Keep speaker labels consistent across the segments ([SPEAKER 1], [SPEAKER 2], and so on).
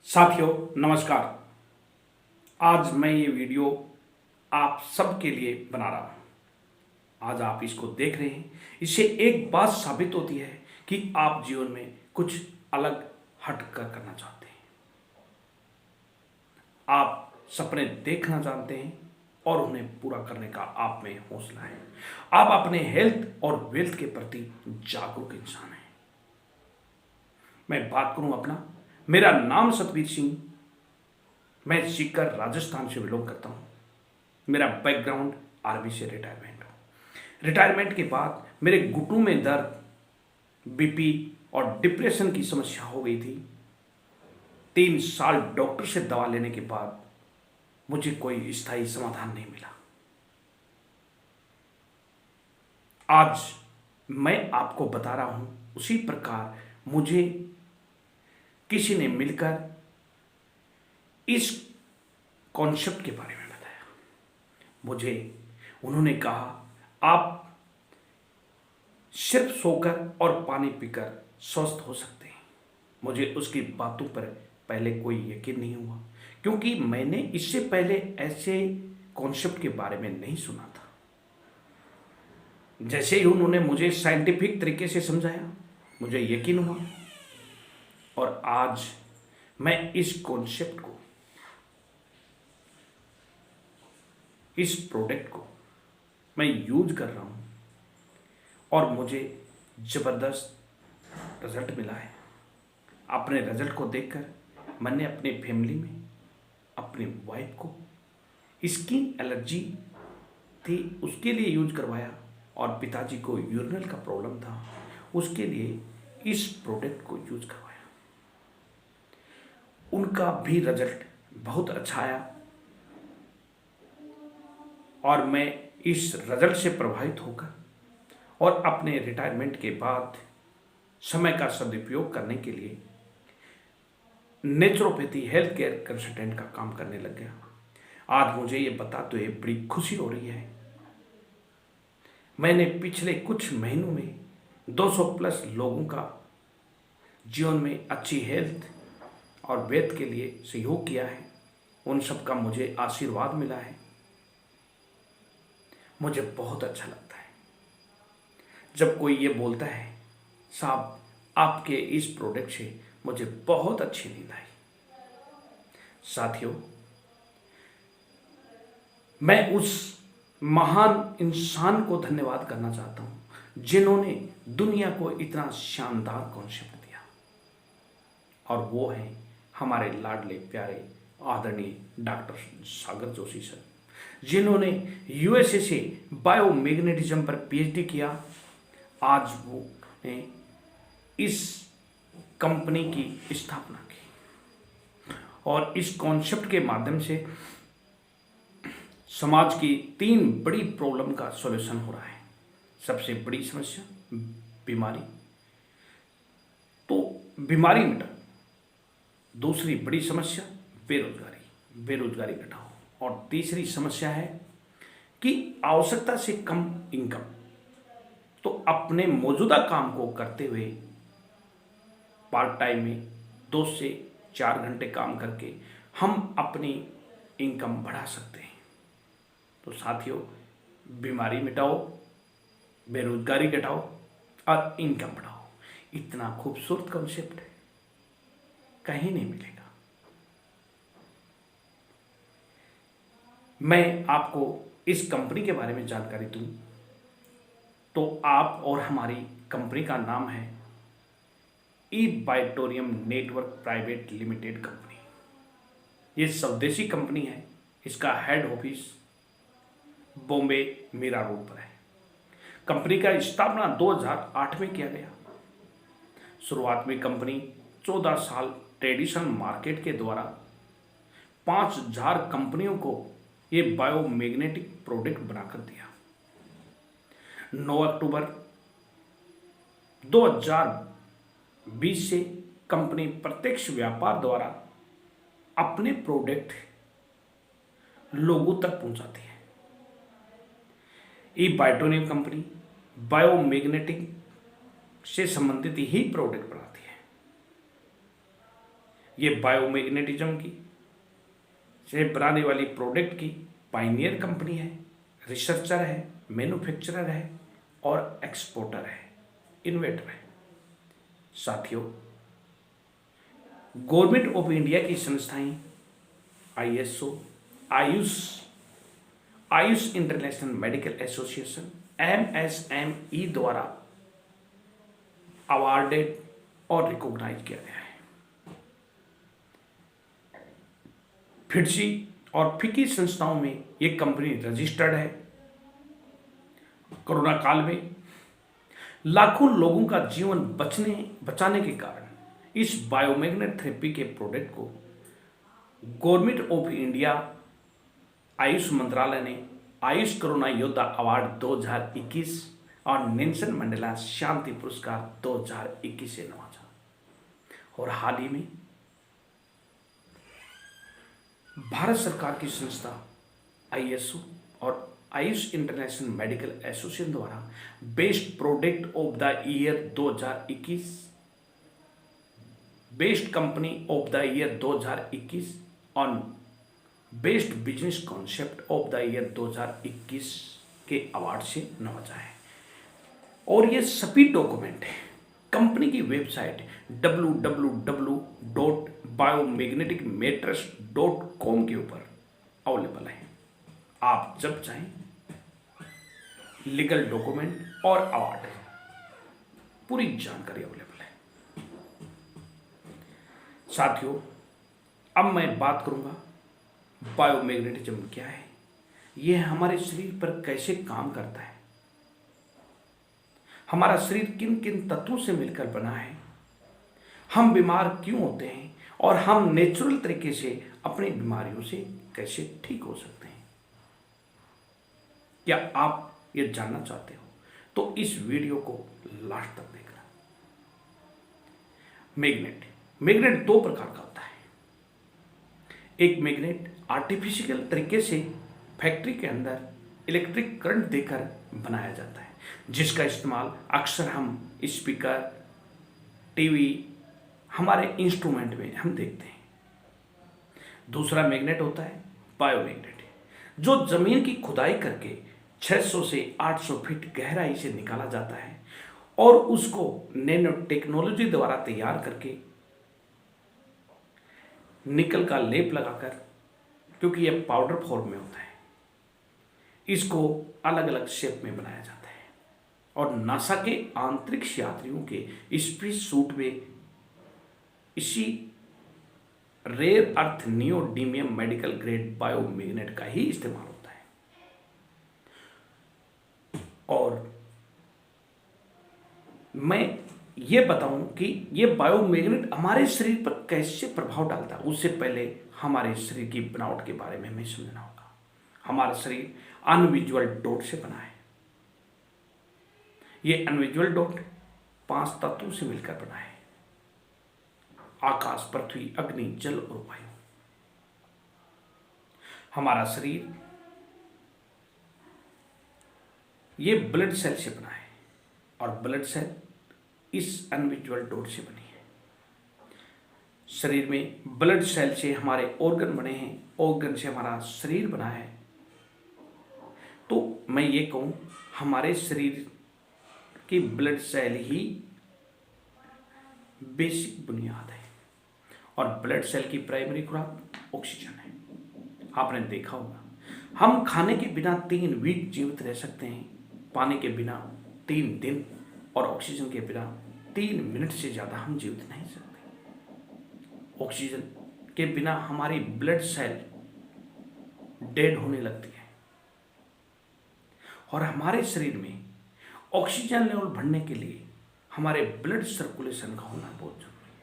[SPEAKER 1] साथियों नमस्कार। आज मैं ये वीडियो आप सबके लिए बना रहा हूँ। आज आप इसको देख रहे हैं, इससे एक बात साबित होती है कि आप जीवन में कुछ अलग हट कर करना चाहते हैं। आप सपने देखना जानते हैं और उन्हें पूरा करने का आप में हौसला है। आप अपने हेल्थ और वेल्थ के प्रति जागरूक इंसान हैं। मैं बात करूं अपना, मेरा नाम सतबीर सिंह, मैं सीकर राजस्थान से बिलोंग करता हूं। मेरा बैकग्राउंड आर्मी से रिटायरमेंट हो। रिटायरमेंट के बाद मेरे घुटनों में दर्द, बीपी और डिप्रेशन की समस्या हो गई थी। 3 साल डॉक्टर से दवा लेने के बाद मुझे कोई स्थायी समाधान नहीं मिला। आज मैं आपको बता रहा हूं, उसी प्रकार मुझे किसी ने मिलकर इस कॉन्सेप्ट के बारे में बताया। मुझे उन्होंने कहा, आप सिर्फ सोकर और पानी पीकर स्वस्थ हो सकते हैं। मुझे उसकी बातों पर पहले कोई यकीन नहीं हुआ, क्योंकि मैंने इससे पहले ऐसे कॉन्सेप्ट के बारे में नहीं सुना था। जैसे ही उन्होंने मुझे साइंटिफिक तरीके से समझाया, मुझे यकीन हुआ और आज मैं इस कॉन्सेप्ट को, इस प्रोडक्ट को मैं यूज कर रहा हूं और मुझे ज़बरदस्त रिजल्ट मिला है। अपने रिजल्ट को देखकर मैंने अपनी फैमिली में अपनी वाइफ को स्किन एलर्जी थी, उसके लिए यूज करवाया, और पिताजी को यूरिनल का प्रॉब्लम था, उसके लिए इस प्रोडक्ट को यूज करवाया। उनका भी रिजल्ट बहुत अच्छा आया और मैं इस रिजल्ट से प्रभावित होकर और अपने रिटायरमेंट के बाद समय का सदुपयोग करने के लिए नेचुरोपैथी हेल्थ केयर कंसल्टेंट का काम करने लग गया। आज मुझे ये बताते हुए बड़ी खुशी हो रही है, मैंने पिछले कुछ महीनों में 200 प्लस लोगों का जीवन में अच्छी हेल्थ और वेल्थ के लिए सहयोग किया है। उन सब का मुझे आशीर्वाद मिला है। मुझे बहुत अच्छा लगता है जब कोई ये बोलता है, साहब आपके इस प्रोडक्ट से मुझे बहुत अच्छी नींद आई। साथियों, मैं उस महान इंसान को धन्यवाद करना चाहता हूं जिन्होंने दुनिया को इतना शानदार कॉन्सेप्ट दिया, और वो है हमारे लाडले प्यारे आदरणीय डॉक्टर सागर जोशी सर, जिन्होंने यूएसए से बायोमैग्नेटिज्म पर पीएचडी किया। आज वो ने इस कंपनी की स्थापना की और इस कॉन्सेप्ट के माध्यम से समाज की 3 बड़ी प्रॉब्लम का सॉल्यूशन हो रहा है। सबसे बड़ी समस्या बीमारी, तो बीमारी मिटाओ। दूसरी बड़ी समस्या बेरोजगारी, बेरोजगारी घटाओ। और तीसरी समस्या है कि आवश्यकता से कम इनकम। तो अपने मौजूदा काम को करते हुए पार्ट टाइम में 2 से 4 घंटे काम करके हम अपनी इनकम बढ़ा सकते हैं। तो साथियों, बीमारी मिटाओ, बेरोजगारी घटाओ और इनकम बढ़ाओ। इतना खूबसूरत कॉन्सेप्ट कहीं नहीं मिलेगा। मैं आपको इस कंपनी के बारे में जानकारी दूं तो आप और हमारी कंपनी का नाम है E Biotorium network private limited company. ये स्वदेशी कंपनी है। इसका head office Bombay Mira road पर है। कंपनी का स्थापना 2008 में किया गया। शुरुआत में कंपनी 14 साल ट्रेडिशनल मार्केट के द्वारा 5000 कंपनियों को ये बायोमैग्नेटिक प्रोडक्ट बनाकर दिया। 9 अक्टूबर 2020 से कंपनी प्रत्यक्ष व्यापार द्वारा अपने प्रोडक्ट लोगों तक पहुंचाती है। ई बायोटोनियम कंपनी बायोमैग्नेटिक से संबंधित ही प्रोडक्ट बनाती है। ये बायोमैग्नेटिज्म की से बनाने वाली प्रोडक्ट की पाइनियर कंपनी है, रिसर्चर है, मैन्युफैक्चरर है और एक्सपोर्टर है, इन्वेंटर है। साथियों, गवर्नमेंट ऑफ इंडिया की संस्थाएं ISO, Ayush Ayush international medical association MSME द्वारा अवार्डेड और रिकॉग्नाइज किया गया है। फिटजी और फिकी संस्थाओं में ये कंपनी रजिस्टर्ड है। कोरोना काल में लाखों लोगों का जीवन बचाने के कारण इस बायोमैग्नेट थेरेपी के प्रोडक्ट को गवर्नमेंट ऑफ इंडिया आयुष मंत्रालय ने आयुष कोरोना योद्धा अवार्ड 2021 और नेल्सन मंडेला शांति पुरस्कार 2021 से नवाजा। और हाल ही में भारत सरकार की संस्था ISO और आयुष इंटरनेशनल मेडिकल एसोसिएशन द्वारा best product of the year 2021, best company of the year 2021 और best business concept of the year 2021 के अवार्ड से नवाजा है। और ये सभी डॉक्यूमेंट कंपनी की वेबसाइट www.biomagneticmatrix.com के ऊपर अवेलेबल है। आप जब चाहें लीगल डॉक्यूमेंट और अवार्ड पूरी जानकारी अवेलेबल है। साथियों, अब मैं बात करूंगा बायोमैग्नेटिज्म क्या है, यह हमारे शरीर पर कैसे काम करता है, हमारा शरीर किन किन तत्वों से मिलकर बना है, हम बीमार क्यों होते हैं और हम नेचुरल तरीके से अपनी बीमारियों से कैसे ठीक हो सकते हैं। क्या आप ये जानना चाहते हो तो इस वीडियो को लास्ट तक देखना। मैग्नेट दो प्रकार का होता है। एक मैग्नेट आर्टिफिशियल तरीके से फैक्ट्री के अंदर इलेक्ट्रिक करंट देकर बनाया जाता है, जिसका इस्तेमाल अक्सर हम स्पीकर, टीवी, हमारे इंस्ट्रूमेंट में हम देखते हैं। दूसरा मैग्नेट होता है बायोमैग्नेट, जो जमीन की खुदाई करके 600 से 800 फीट गहराई से निकाला जाता है और उसको नैनो टेक्नोलॉजी द्वारा तैयार करके निकल का लेप लगाकर, क्योंकि यह पाउडर फॉर्म में होता है, इसको अलग अलग शेप में बनाया जाता है और नासा के अंतरिक्ष यात्रियों के स्पेस सूट में इसी rare earth neodymium medical grade biomagnet का ही इस्तेमाल होता है। और मैं ये बताऊं कि ये बायोमैग्नेट हमारे शरीर पर कैसे प्रभाव डालता है, उससे पहले हमारे शरीर की बनावट के बारे में हमें समझना होगा। हमारा शरीर अनविजुअल डॉट से बना है। ये अनविजुअल डॉट 5 तत्वों से मिलकर बना है: आकाश, पृथ्वी, अग्नि, जल और वायु। हमारा शरीर ये ब्लड सेल से बना है और ब्लड सेल इस अनविजुअल डॉट से बनी है। शरीर में ब्लड सेल से हमारे ऑर्गन बने हैं, ऑर्गन से हमारा शरीर बना है। तो मैं ये कहूं, हमारे शरीर की ब्लड सेल ही बेसिक बुनियाद है और ब्लड सेल की प्राइमरी खुराक ऑक्सीजन है। आपने देखा होगा, हम खाने के बिना 3 वीक जीवित रह सकते हैं, पानी के बिना 3 दिन और ऑक्सीजन के बिना 3 मिनट से ज़्यादा हम जीवित नहीं सकते। ऑक्सीजन के बिना हमारी ब्लड सेल डेड होने लगती है और हमारे शरीर में ऑक्सीजन लेवल बढ़ने के लिए हमारे ब्लड सर्कुलेशन का होना बहुत जरूरी है।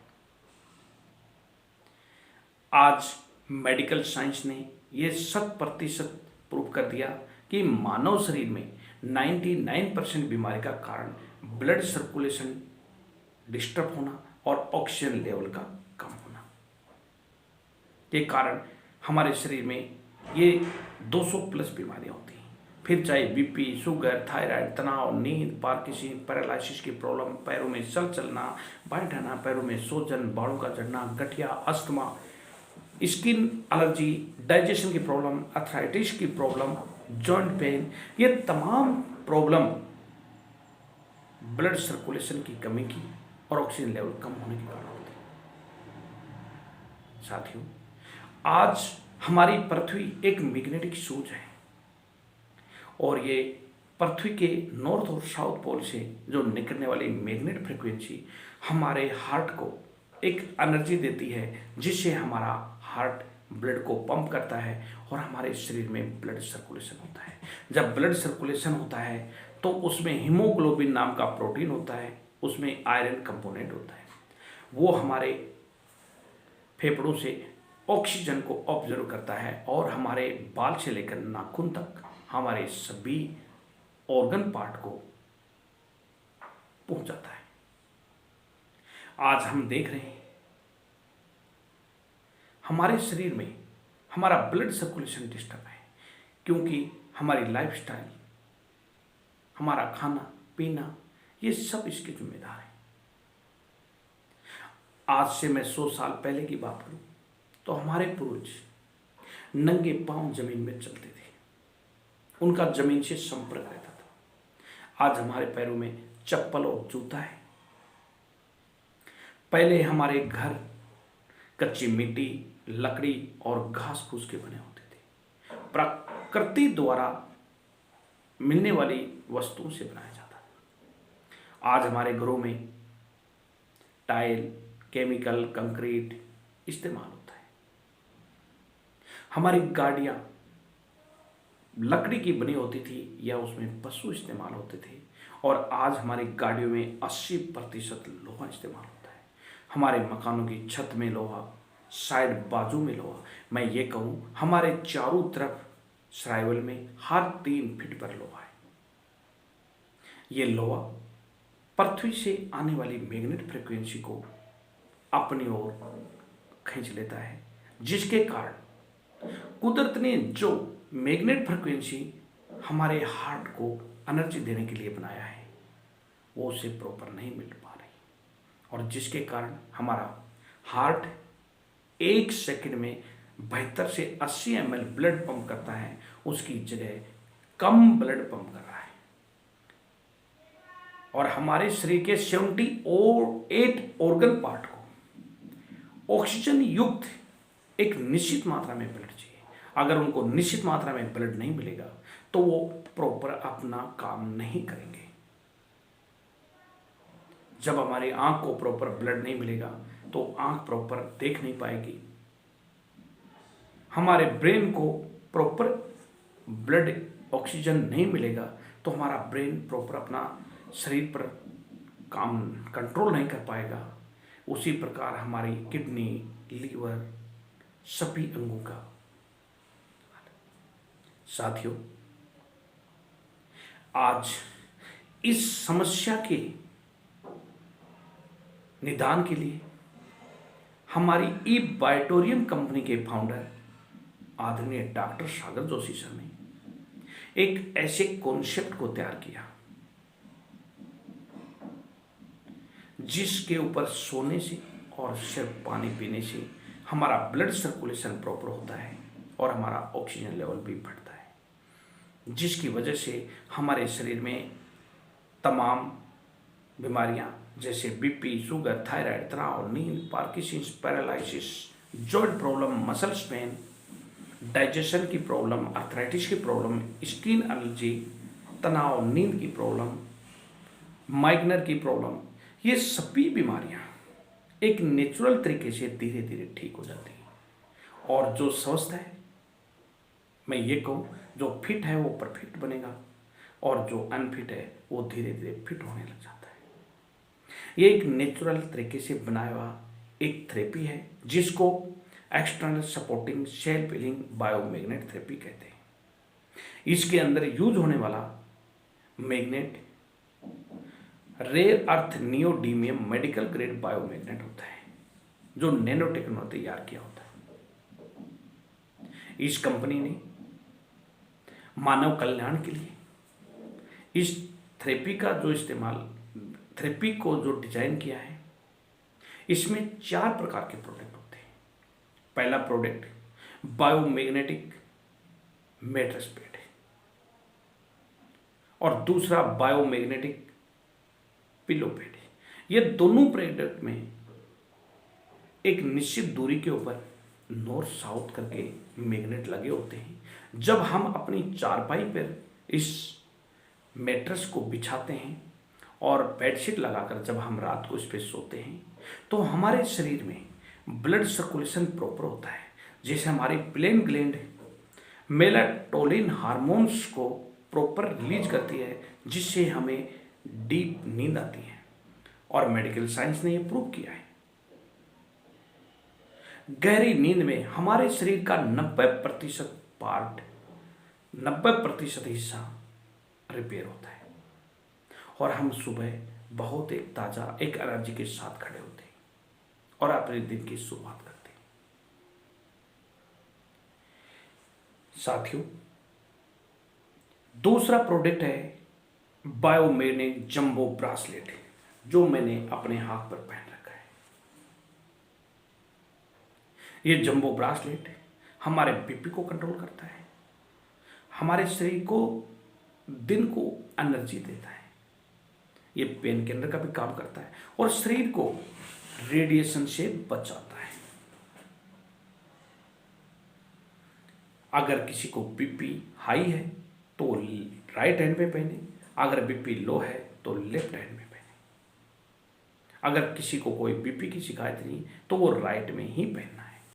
[SPEAKER 1] आज मेडिकल साइंस ने यह 100% प्रूव कर दिया कि मानव शरीर में 99% बीमारी का कारण ब्लड सर्कुलेशन डिस्टर्ब होना और ऑक्सीजन लेवल का कम होना के कारण हमारे शरीर में ये 200+ बीमारियां होती हैं। फिर चाहे बीपी, शुगर, थायराइड, तनाव, नींद, पार्किंसन, पैरालिसिस की प्रॉब्लम, पैरों में चल चलना, बैठना, पैरों में सूजन, बालों का झड़ना, गठिया, अस्थमा, स्किन एलर्जी, डाइजेशन की प्रॉब्लम, अर्थराइटिस की प्रॉब्लम, जॉइंट पेन, ये तमाम प्रॉब्लम ब्लड सर्कुलेशन की कमी की और ऑक्सीजन लेवल कम होने के कारण होती है। साथियों, आज हमारी पृथ्वी एक मैग्नेटिक सूज है और ये पृथ्वी के नॉर्थ और साउथ पोल से जो निकलने वाली मैग्नेट फ्रीक्वेंसी हमारे हार्ट को एक एनर्जी देती है, जिससे हमारा हार्ट ब्लड को पंप करता है और हमारे शरीर में ब्लड सर्कुलेशन होता है। जब ब्लड सर्कुलेशन होता है तो उसमें हीमोग्लोबिन नाम का प्रोटीन होता है, उसमें आयरन कंपोनेंट होता है। वो हमारे फेफड़ों से ऑक्सीजन को ऑब्जर्व करता है और हमारे बाल से लेकर नाखून तक हमारे सभी ऑर्गन पार्ट को पहुंचाता है। आज हम देख रहे हैं हमारे शरीर में हमारा ब्लड सर्कुलेशन डिस्टर्ब है, क्योंकि हमारी लाइफस्टाइल, हमारा खाना पीना, ये सब इसके जिम्मेदार है। आज से मैं 100 साल पहले की बात करूं तो हमारे पूर्वज नंगे पांव जमीन में चलते थे, उनका जमीन से संपर्क रहता था। आज हमारे पैरों में चप्पल और जूता है। पहले हमारे घर कच्ची मिट्टी, लकड़ी और घास फूस के बने होते थे। प्रकृति द्वारा मिलने वाली वस्तुओं से बनाया जाता था। आज हमारे घरों में टाइल, केमिकल, कंक्रीट इस्तेमाल होता है। हमारी गाड़ियां लकड़ी की बनी होती थी या उसमें पशु इस्तेमाल होते थे, और आज हमारी गाड़ियों में 80% लोहा इस्तेमाल होता है। हमारे मकानों की छत में लोहा, साइड बाजू में लोहा, मैं ये कहूँ हमारे चारों तरफ सराइवल में हर 3 फीट पर लोहा है। ये लोहा पृथ्वी से आने वाली मैग्नेट फ्रीक्वेंसी को अपनी ओर खींच लेता है, जिसके कारण कुदरत ने जो मैग्नेट फ्रीक्वेंसी हमारे हार्ट को एनर्जी देने के लिए बनाया है वो उसे प्रॉपर नहीं मिल पा रही, और जिसके कारण हमारा हार्ट 1 सेकंड में 72 से 80 ml ब्लड पंप करता है, उसकी जगह कम ब्लड पंप कर रहा है। और हमारे शरीर के 78 ऑर्गन पार्ट को ऑक्सीजन युक्त एक निश्चित मात्रा में ब्लड चाहिए। अगर उनको निश्चित मात्रा में ब्लड नहीं मिलेगा तो वो प्रॉपर अपना काम नहीं करेंगे। जब हमारी आंख को प्रॉपर ब्लड नहीं मिलेगा तो आंख प्रॉपर देख नहीं पाएगी। हमारे ब्रेन को प्रॉपर ब्लड ऑक्सीजन नहीं मिलेगा तो हमारा ब्रेन प्रॉपर अपना शरीर पर काम कंट्रोल नहीं कर पाएगा। उसी प्रकार हमारी किडनी, लीवर, सभी अंगों का। साथियों, आज इस समस्या के निदान के लिए हमारी ई बायोटोरियम कंपनी के फाउंडर आदरणीय डॉक्टर सागर जोशी सर ने एक ऐसे कॉन्सेप्ट को तैयार किया जिसके ऊपर सोने से और सिर्फ पानी पीने से हमारा ब्लड सर्कुलेशन प्रॉपर होता है और हमारा ऑक्सीजन लेवल भी बढ़ता है, जिसकी वजह से हमारे शरीर में तमाम बीमारियां जैसे बीपी, शुगर, थायराइड, तनाव, नींद, Parkinson, paralysis, joint problem, muscles pain, digestion की प्रॉब्लम, अर्थराइटिस की प्रॉब्लम, स्किन एलर्जी, तनाव, नींद की प्रॉब्लम, माइग्रेन की प्रॉब्लम, ये सभी बीमारियां एक नेचुरल तरीके से धीरे धीरे ठीक हो जाती हैं। और जो स्वस्थ है, मैं ये कहूँ जो फिट है वो परफेक्ट बनेगा, और जो अनफिट है वो धीरे धीरे फिट होने लग जाता है। ये एक नेचुरल तरीके से बनाया हुआ एक थेरेपी है जिसको external supporting self healing biomagnet therapy कहते हैं। इसके अंदर यूज होने वाला magnet rare earth neodymium medical grade biomagnet होता है, जो नैनो टेक्नोलॉजी तैयार किया होता है। इस कंपनी ने मानव कल्याण के लिए। इस थेरेपी का जो इस्तेमाल, थेरेपी को जो डिजाइन किया है, इसमें 4 प्रकार के प्रोडक्ट होते हैं। पहला प्रोडक्ट बायोमैग्नेटिक मैट्रेस बेड है और दूसरा बायोमैग्नेटिक पिलो बेड है। ये दोनों प्रोडक्ट में एक निश्चित दूरी के ऊपर नॉर्थ साउथ करके मैग्नेट लगे होते हैं। जब हम अपनी चारपाई पर इस मैट्रेस को बिछाते हैं और बेडशीट लगाकर जब हम रात को इस पर सोते हैं तो हमारे शरीर में ब्लड सर्कुलेशन प्रॉपर होता है, जैसे हमारी प्लेन ग्लैंड मेलाटोनिन हार्मोन्स को प्रॉपर रिलीज करती है, जिससे हमें डीप नींद आती है। और मेडिकल साइंस ने यह प्रूव किया है। गहरी नींद में हमारे शरीर का 90% पार्ट, 90% हिस्सा रिपेयर होता है और हम सुबह बहुत एक ताजा, एक एनर्जी के साथ खड़े होते हैं और अपने दिन की शुरुआत करते हैं। साथियों, दूसरा प्रोडक्ट है बायोमैग्नेटिक जंबो ब्रासलेट, जो मैंने अपने हाथ पर पहन रखा है। ये जंबो ब्रासलेट हमारे बीपी को कंट्रोल करता है, हमारे शरीर को दिन को एनर्जी देता है, ये पेन किलर का भी काम करता है और शरीर को रेडिएशन से बचाता है। अगर किसी को बीपी हाई है तो राइट हैंड पे पहने, अगर बीपी लो है तो लेफ्ट हैंड में पहने। अगर किसी को कोई बीपी की शिकायत नहीं तो वो राइट में ही पहनना।